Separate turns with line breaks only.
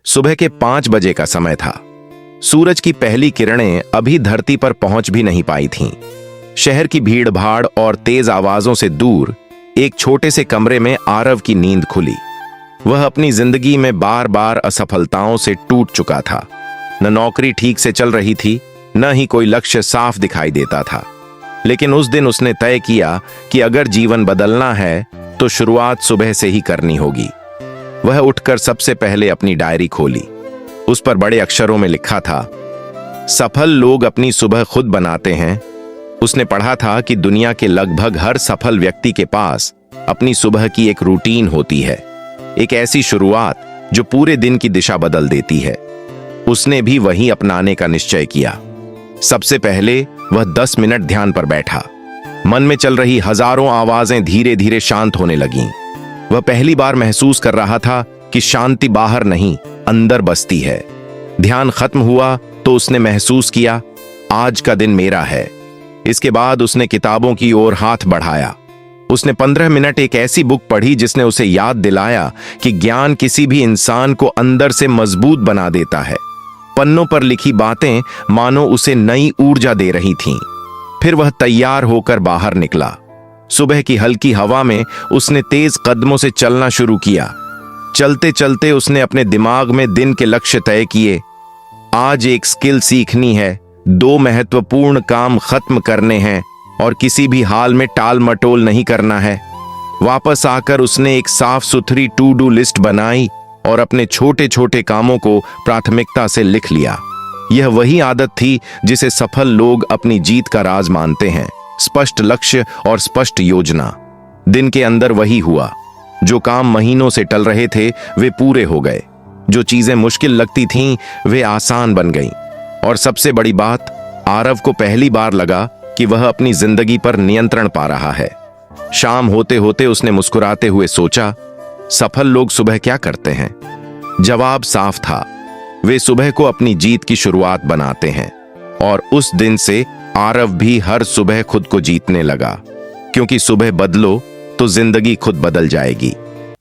सुबह के 5 बजे का समय था। सूरज की पहली किरणें अभी धरती पर पहुंच भी नहीं पाई थीं। शहर की भीड़ भाड़ और तेज आवाजों से दूर एक छोटे से कमरे में आरव की नींद खुली। वह अपनी जिंदगी में बार बार असफलताओं से टूट चुका था। न नौकरी ठीक से चल रही थी, न ही कोई लक्ष्य साफ दिखाई देता था। लेकिन उस दिन उसने तय किया कि अगर जीवन बदलना है तो शुरुआत सुबह से ही करनी होगी। वह उठकर सबसे पहले अपनी डायरी खोली। उस पर बड़े अक्षरों में लिखा था, सफल लोग अपनी सुबह खुद बनाते हैं। उसने पढ़ा था कि दुनिया के लगभग हर सफल व्यक्ति के पास अपनी सुबह की एक रूटीन होती है, एक ऐसी शुरुआत जो पूरे दिन की दिशा बदल देती है। उसने भी वही अपनाने का निश्चय किया। सबसे पहले वह 10 मिनट ध्यान पर बैठा। मन में चल रही हजारों आवाजें धीरे धीरे शांत होने लगीं। वह पहली बार महसूस कर रहा था कि शांति बाहर नहीं, अंदर बसती है। ध्यान खत्म हुआ तो उसने महसूस किया, आज का दिन मेरा है। इसके बाद उसने किताबों की ओर हाथ बढ़ाया। उसने 15 मिनट एक ऐसी बुक पढ़ी जिसने उसे याद दिलाया कि ज्ञान किसी भी इंसान को अंदर से मजबूत बना देता है। पन्नों पर लिखी बातें मानो उसे नई ऊर्जा दे रही थीं। फिर वह तैयार होकर बाहर निकला। सुबह की हल्की हवा में उसने तेज कदमों से चलना शुरू किया। चलते चलते उसने अपने दिमाग में दिन के लक्ष्य तय किए। आज एक स्किल सीखनी है, 2 महत्वपूर्ण काम खत्म करने हैं और किसी भी हाल में टाल मटोल नहीं करना है। वापस आकर उसने एक साफ सुथरी टू डू लिस्ट बनाई और अपने छोटे छोटे कामों को प्राथमिकता से लिख लिया। यह वही आदत थी जिसे सफल लोग अपनी जीत का राज मानते हैं, स्पष्ट लक्ष्य और स्पष्ट योजना। दिन के अंदर वही हुआ। जो काम महीनों से टल रहे थे वे पूरे हो गए। जो चीजें मुश्किल लगती थीं वे आसान बन गईं। और सबसे बड़ी बात, आरव को पहली बार लगा कि वह अपनी जिंदगी पर नियंत्रण पा रहा है। शाम होते होते उसने मुस्कुराते हुए सोचा, सफल लोग सुबह क्या करते हैं? जवाब साफ था, वे सुबह को अपनी जीत की शुरुआत बनाते हैं। और उस दिन से आरव भी हर सुबह खुद को जीतने लगा, क्योंकि सुबह बदलो तो जिंदगी खुद बदल जाएगी।